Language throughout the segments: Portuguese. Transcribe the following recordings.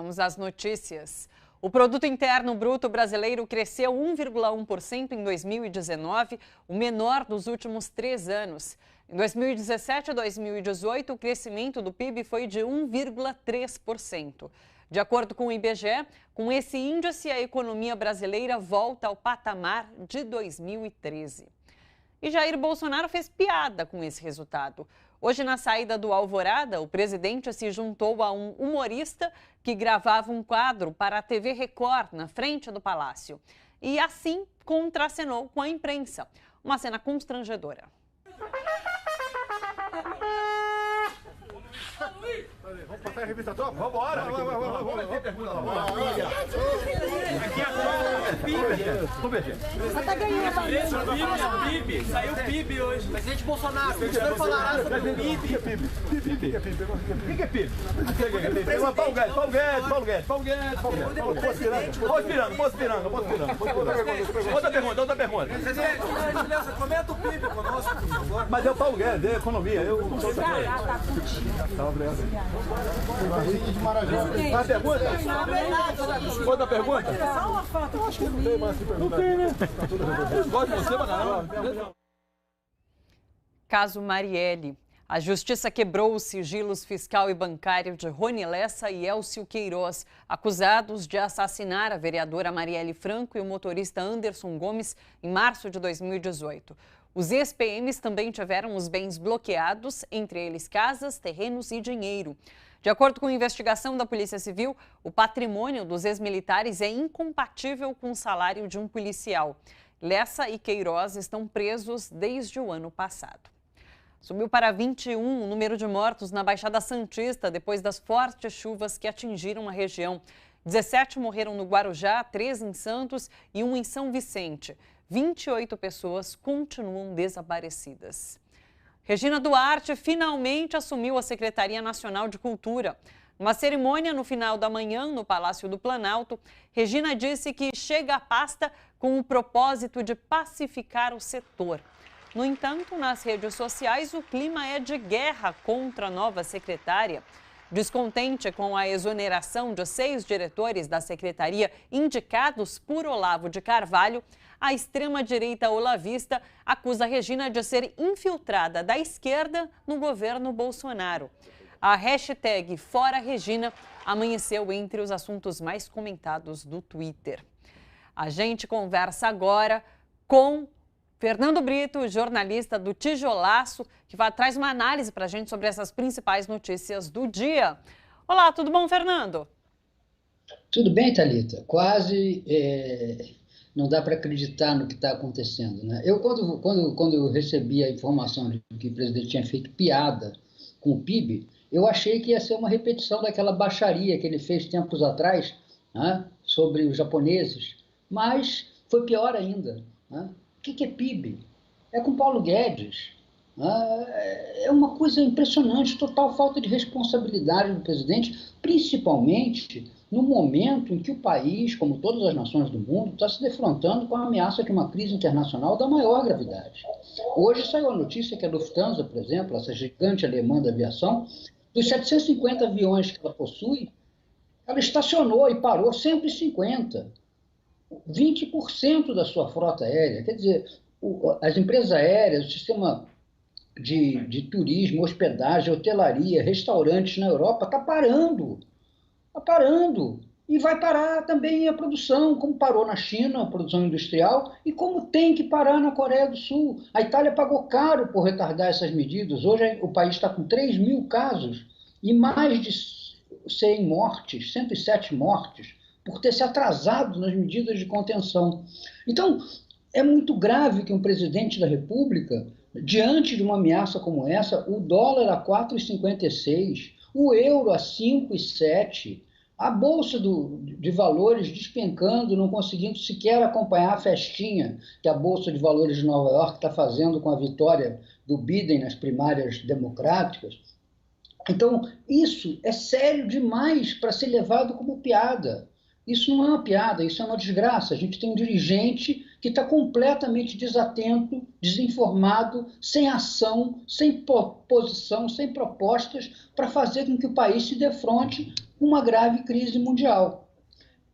Vamos às notícias. O Produto Interno Bruto brasileiro cresceu 1,1% em 2019, o menor dos últimos 3 anos. Em 2017 a 2018, o crescimento do PIB foi de 1,3%. De acordo com o IBGE, com esse índice, a economia brasileira volta ao patamar de 2013. E Jair Bolsonaro fez piada com esse resultado. Hoje, na saída do Alvorada, o presidente se juntou a um humorista que gravava um quadro para a TV Record na frente do Palácio. E assim contracenou com a imprensa. Uma cena constrangedora. Vamos passar a revista top? Vamos embora! Vamos ter pergunta. Aqui agora é PIB. Vamos ver, gente. Você tá ganhando, PIB. Saiu PIB hoje. Presidente Bolsonaro, você vai falar sobre o PIB. O que é PIB? O que é PIB? Paulo Guedes. Posso piranga. Outra pergunta. Presidente, comenta o PIB conosco, por favor. Mas é o Paulo Guedes, é economia. Tá, obrigado. Uma pergunta? Outra pergunta? Eu acho que não tem mais que perguntar. Não tem, né? Gosto de você, mas Caso Marielle. A Justiça quebrou os sigilos fiscal e bancário de Rony Lessa e Elcio Queiroz, acusados de assassinar a vereadora Marielle Franco e o motorista Anderson Gomes em março de 2018. Os ex-PMs também tiveram os bens bloqueados, entre eles casas, terrenos e dinheiro. De acordo com a investigação da Polícia Civil, o patrimônio dos ex-militares é incompatível com o salário de um policial. Lessa e Queiroz estão presos desde o ano passado. Subiu para 21 o número de mortos na Baixada Santista depois das fortes chuvas que atingiram a região. 17 morreram no Guarujá, 3 em Santos e 1 em São Vicente. 28 pessoas continuam desaparecidas. Regina Duarte finalmente assumiu a Secretaria Nacional de Cultura. Numa cerimônia no final da manhã, no Palácio do Planalto, Regina disse que chega à pasta com o propósito de pacificar o setor. No entanto, nas redes sociais, o clima é de guerra contra a nova secretária. Descontente com a exoneração de 6 diretores da secretaria indicados por Olavo de Carvalho, a extrema-direita olavista acusa Regina de ser infiltrada da esquerda no governo Bolsonaro. A hashtag Fora Regina amanheceu entre os assuntos mais comentados do Twitter. A gente conversa agora com Fernando Brito, jornalista do Tijolaço, que traz uma análise para a gente sobre essas principais notícias do dia. Olá, tudo bom, Fernando? Tudo bem, Thalita. Quase não dá para acreditar no que está acontecendo, né? Eu, quando eu recebi a informação de que o presidente tinha feito piada com o PIB, eu achei que ia ser uma repetição daquela baixaria que ele fez tempos atrás, né, sobre os japoneses, mas foi pior ainda, né? O que é PIB? É com Paulo Guedes. É uma coisa impressionante, total falta de responsabilidade do presidente, principalmente no momento em que o país, como todas as nações do mundo, está se defrontando com a ameaça de uma crise internacional da maior gravidade. Hoje saiu a notícia que a Lufthansa, por exemplo, essa gigante alemã da aviação, dos 750 aviões que ela possui, ela estacionou e parou 150. 20% da sua frota aérea. Quer dizer, as empresas aéreas, o sistema de turismo, hospedagem, hotelaria, restaurantes na Europa está parando. Está parando. E vai parar também a produção, como parou na China, a produção industrial, e como tem que parar na Coreia do Sul. A Itália pagou caro por retardar essas medidas. Hoje o país está com 3 mil casos e mais de 100 mortes, 107 mortes, por ter se atrasado nas medidas de contenção. Então, é muito grave que um presidente da República, diante de uma ameaça como essa, o dólar a 4,56, o euro a 5,7, a Bolsa de Valores despencando, não conseguindo sequer acompanhar a festinha que a Bolsa de Valores de Nova York está fazendo com a vitória do Biden nas primárias democráticas. Então, isso é sério demais para ser levado como piada. Isso não é uma piada, isso é uma desgraça. A gente tem um dirigente que está completamente desatento, desinformado, sem ação, sem posição, sem propostas para fazer com que o país se defronte uma grave crise mundial.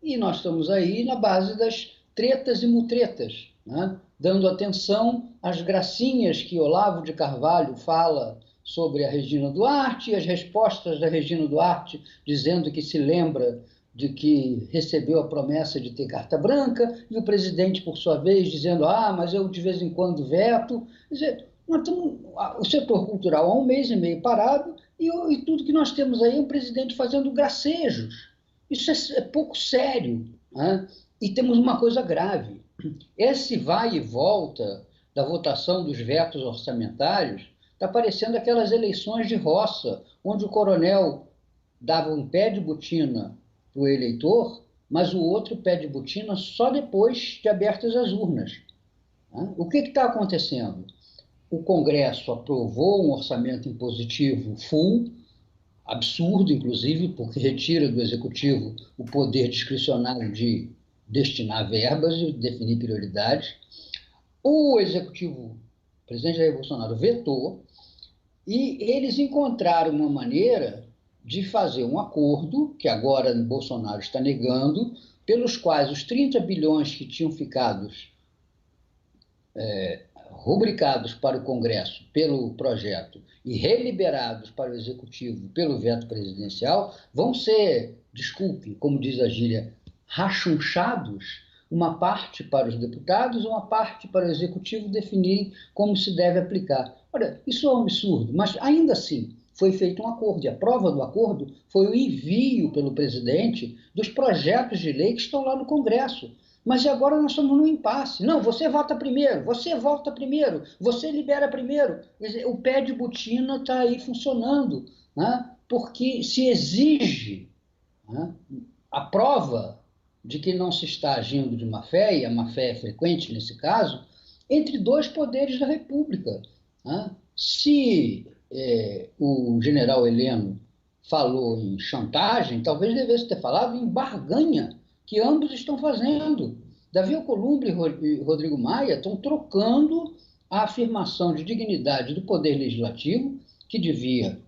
E nós estamos aí na base das tretas e mutretas, né? Dando atenção às gracinhas que Olavo de Carvalho fala sobre a Regina Duarte, e as respostas da Regina Duarte dizendo que se lembra de que recebeu a promessa de ter carta branca, e o presidente, por sua vez, dizendo, mas eu de vez em quando veto. Quer dizer, nós temos o setor cultural há 1 mês e meio parado, e tudo que nós temos aí é um presidente fazendo gracejos. Isso é pouco sério, né? E temos uma coisa grave. Esse vai e volta da votação dos vetos orçamentários está parecendo aquelas eleições de roça, onde o coronel dava um pé de botina para o eleitor, mas o outro pé de botina só depois de abertas as urnas. O que está acontecendo? O Congresso aprovou um orçamento impositivo full, absurdo, inclusive, porque retira do Executivo o poder discricionário de destinar verbas e definir prioridades. O Executivo, o presidente Jair Bolsonaro, vetou, e eles encontraram uma maneira de fazer um acordo, que agora o Bolsonaro está negando, pelos quais os 30 bilhões que tinham ficado rubricados para o Congresso pelo projeto e reliberados para o Executivo pelo veto presidencial vão ser, desculpe, como diz a gíria, rachunchados, uma parte para os deputados, uma parte para o Executivo definirem como se deve aplicar. Olha, isso é um absurdo, mas ainda assim foi feito um acordo, e a prova do acordo foi o envio pelo presidente dos projetos de lei que estão lá no Congresso. Mas agora nós estamos num impasse. Não, você vota primeiro, você volta primeiro, você libera primeiro. Quer dizer, o pé de botina está aí funcionando, né? Porque se exige, né, a prova de que não se está agindo de má fé, e a má fé é frequente nesse caso, entre dois poderes da República. Né? Se o general Heleno falou em chantagem, talvez devesse ter falado em barganha, que ambos estão fazendo. Davi Alcolumbre e Rodrigo Maia estão trocando a afirmação de dignidade do Poder Legislativo, que devia,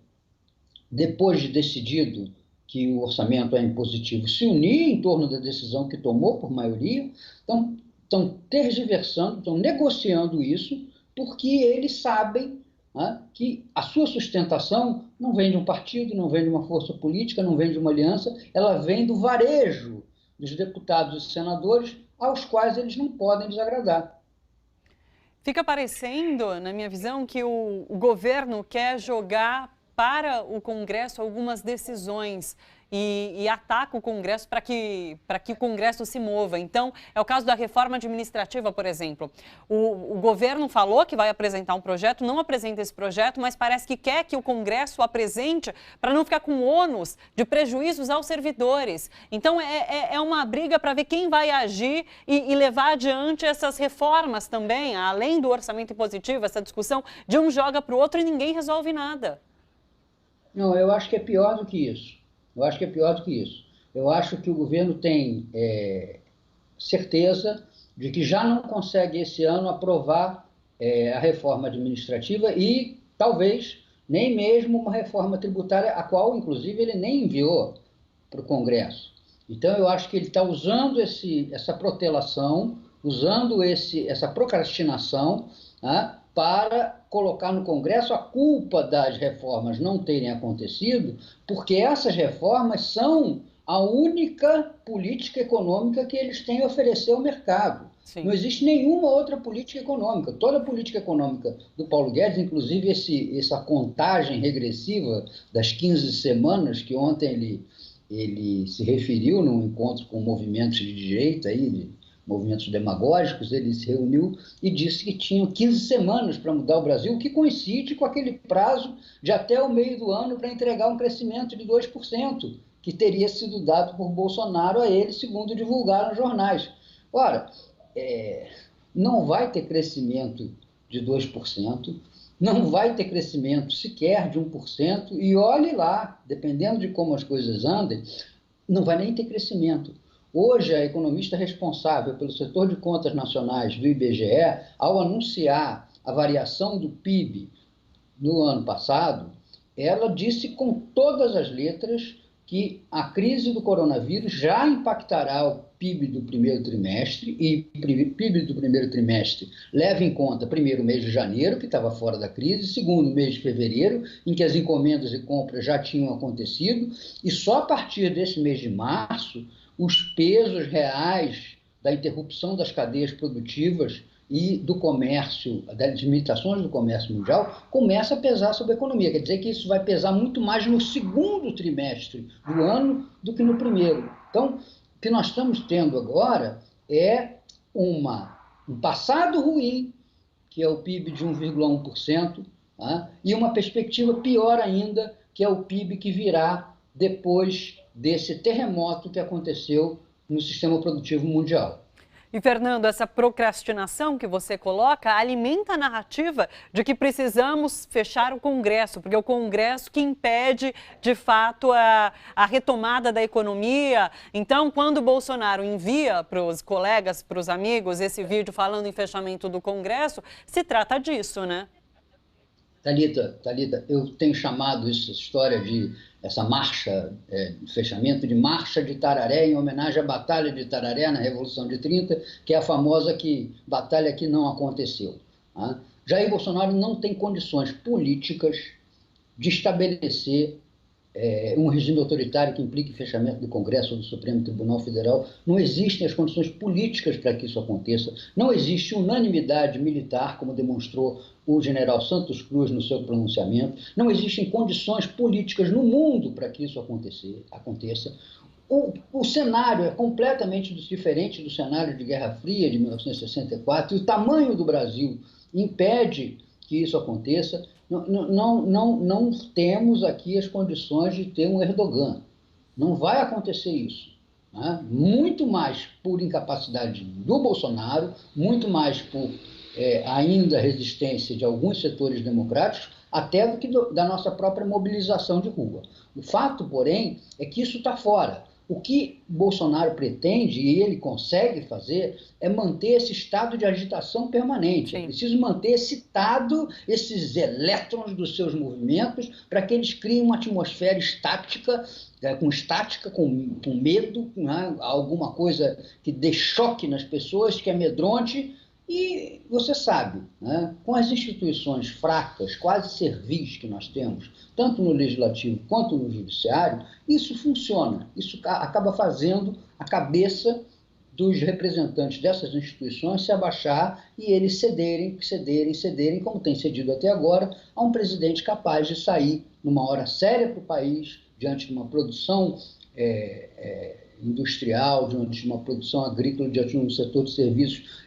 depois de decidido que o orçamento é impositivo, se unir em torno da decisão que tomou por maioria, estão tergiversando, estão negociando isso, porque eles sabem, né, que a sua sustentação não vem de um partido, não vem de uma força política, não vem de uma aliança, ela vem do varejo dos deputados e senadores, aos quais eles não podem desagradar. Fica parecendo, na minha visão, que o governo quer jogar para o Congresso algumas decisões e ataca o Congresso para que o Congresso se mova. Então, é o caso da reforma administrativa, por exemplo. O governo falou que vai apresentar um projeto, não apresenta esse projeto, mas parece que quer que o Congresso o apresente para não ficar com ônus de prejuízos aos servidores. Então, é uma briga para ver quem vai agir e levar adiante essas reformas também, além do orçamento impositivo, essa discussão de um joga para o outro e ninguém resolve nada. Não, eu acho que é pior do que isso. Eu acho que o governo tem certeza de que já não consegue esse ano aprovar a reforma administrativa e talvez nem mesmo uma reforma tributária, a qual, inclusive, ele nem enviou para o Congresso. Então, eu acho que ele está usando essa protelação, usando essa procrastinação, né, para colocar no Congresso a culpa das reformas não terem acontecido, porque essas reformas são a única política econômica que eles têm a oferecer ao mercado. Sim. Não existe nenhuma outra política econômica. Toda a política econômica do Paulo Guedes, inclusive essa contagem regressiva das 15 semanas, que ontem ele se referiu num encontro com movimentos de direita, movimentos demagógicos, ele se reuniu e disse que tinham 15 semanas para mudar o Brasil, o que coincide com aquele prazo de até o meio do ano para entregar um crescimento de 2%, que teria sido dado por Bolsonaro a ele, segundo divulgaram os jornais. Ora, não vai ter crescimento de 2%, não vai ter crescimento sequer de 1%, e olhe lá, dependendo de como as coisas andem, não vai nem ter crescimento. Hoje, a economista responsável pelo setor de contas nacionais do IBGE, ao anunciar a variação do PIB no ano passado, ela disse com todas as letras que a crise do coronavírus já impactará o PIB do primeiro trimestre, e PIB do primeiro trimestre leva em conta, primeiro, o mês de janeiro, que estava fora da crise, segundo, o mês de fevereiro, em que as encomendas e compras já tinham acontecido, e só a partir desse mês de março, os pesos reais da interrupção das cadeias produtivas e do comércio, das limitações do comércio mundial, começa a pesar sobre a economia. Quer dizer que isso vai pesar muito mais no segundo trimestre do ano do que no primeiro. Então, o que nós estamos tendo agora é um passado ruim, que é o PIB de 1,1%, tá? E uma perspectiva pior ainda, que é o PIB que virá depois desse terremoto que aconteceu no sistema produtivo mundial. E, Fernando, essa procrastinação que você coloca alimenta a narrativa de que precisamos fechar o Congresso, porque é o Congresso que impede, de fato, a retomada da economia. Então, quando o Bolsonaro envia para os colegas, para os amigos, esse vídeo falando em fechamento do Congresso, se trata disso, né? Thalita, eu tenho chamado essa história de essa marcha, fechamento de Marcha de Tararé, em homenagem à Batalha de Tararé, na Revolução de 30, que é a famosa batalha que não aconteceu. Tá? Jair Bolsonaro não tem condições políticas de estabelecer um regime autoritário que implique fechamento do Congresso ou do Supremo Tribunal Federal. Não existem as condições políticas para que isso aconteça. Não existe unanimidade militar, como demonstrou o general Santos Cruz no seu pronunciamento. Não existem condições políticas no mundo para que isso aconteça. O cenário é completamente diferente do cenário de Guerra Fria de 1964, e o tamanho do Brasil impede que isso aconteça. Não temos aqui as condições de ter um Erdogan. Não vai acontecer isso. Né? Muito mais por incapacidade do Bolsonaro, muito mais por ainda resistência de alguns setores democráticos, até do que da nossa própria mobilização de rua. O fato, porém, é que isso está fora. O que Bolsonaro pretende, e ele consegue fazer, é manter esse estado de agitação permanente. Sim. É preciso manter excitado esses elétrons dos seus movimentos para que eles criem uma atmosfera estática, com medo, né? Alguma coisa que dê choque nas pessoas, que amedronte. E você sabe, né, com as instituições fracas, quase servis que nós temos, tanto no Legislativo quanto no Judiciário, isso funciona. Isso acaba fazendo a cabeça dos representantes dessas instituições se abaixar e eles cederem, como tem cedido até agora, a um presidente capaz de sair numa hora séria para o país, diante de uma produção industrial, diante de uma produção agrícola, diante de um setor de serviços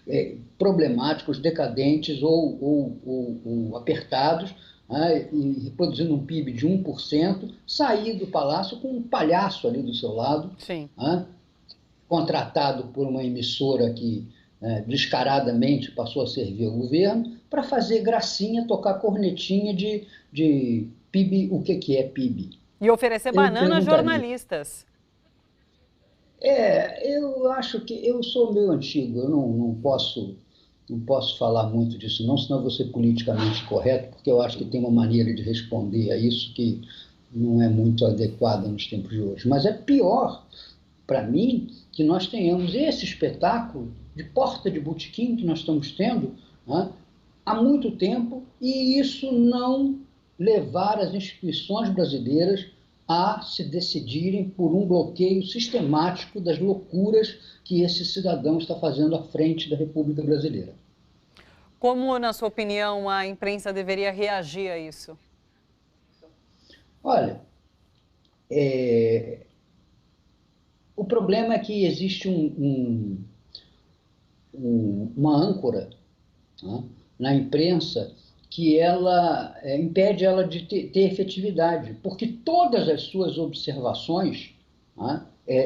problemáticos, decadentes ou apertados, né, e produzindo um PIB de 1%, sair do palácio com um palhaço ali do seu lado, né, contratado por uma emissora que descaradamente passou a servir ao governo, para fazer gracinha, tocar cornetinha de PIB, o que é PIB. E oferecer banana a jornalistas. Eu acho que eu sou meio antigo, eu não posso falar muito disso não, senão eu vou ser politicamente correto, porque eu acho que tem uma maneira de responder a isso que não é muito adequada nos tempos de hoje. Mas é pior, para mim, que nós tenhamos esse espetáculo de porta de botequim que nós estamos tendo, né, há muito tempo, e isso não levar as instituições brasileiras a se decidirem por um bloqueio sistemático das loucuras que esse cidadão está fazendo à frente da República Brasileira. Como, na sua opinião, a imprensa deveria reagir a isso? Olha, o problema é que existe uma âncora, né, na imprensa que ela impede ela de ter efetividade, porque todas as suas observações, né,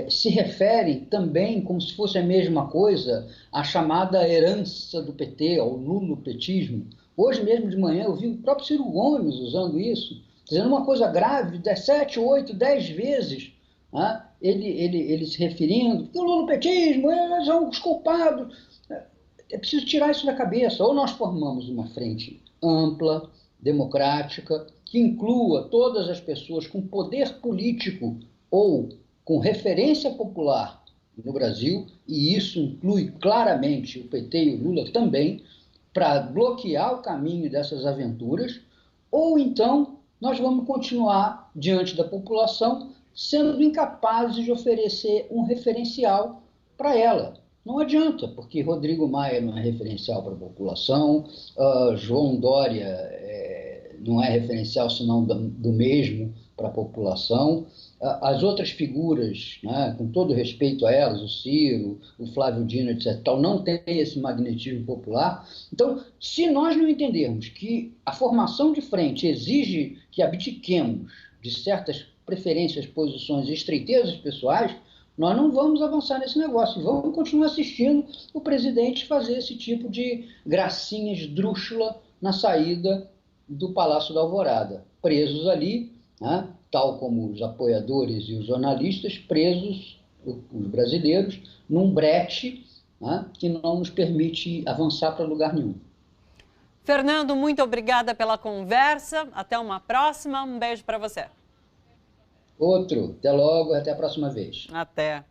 se referem também, como se fosse a mesma coisa, à chamada herança do PT, ao lulopetismo. Hoje mesmo de manhã eu vi o próprio Ciro Gomes usando isso, dizendo uma coisa grave, 7, 8, 10 vezes, né, ele se referindo, que o lulopetismo, eles são os culpados. É preciso tirar isso da cabeça. Ou nós formamos uma frente ampla, democrática, que inclua todas as pessoas com poder político ou com referência popular no Brasil, e isso inclui claramente o PT e o Lula também, para bloquear o caminho dessas aventuras, ou então nós vamos continuar diante da população sendo incapazes de oferecer um referencial para ela. Não adianta, porque Rodrigo Maia não é referencial para a população, João Dória não é referencial senão do mesmo para a população. As outras figuras, né, com todo respeito a elas, o Ciro, o Flávio Dino, etc., não tem esse magnetismo popular. Então, se nós não entendermos que a formação de frente exige que abdiquemos de certas preferências, posições e estreitezas pessoais, nós não vamos avançar nesse negócio. Vamos continuar assistindo o presidente fazer esse tipo de gracinha esdrúxula na saída do Palácio da Alvorada. Presos ali, né, tal como os apoiadores e os jornalistas, presos, os brasileiros, num brete, né, que não nos permite avançar para lugar nenhum. Fernando, muito obrigada pela conversa. Até uma próxima. Um beijo para você. Outro. Até logo. Até a próxima vez. Até.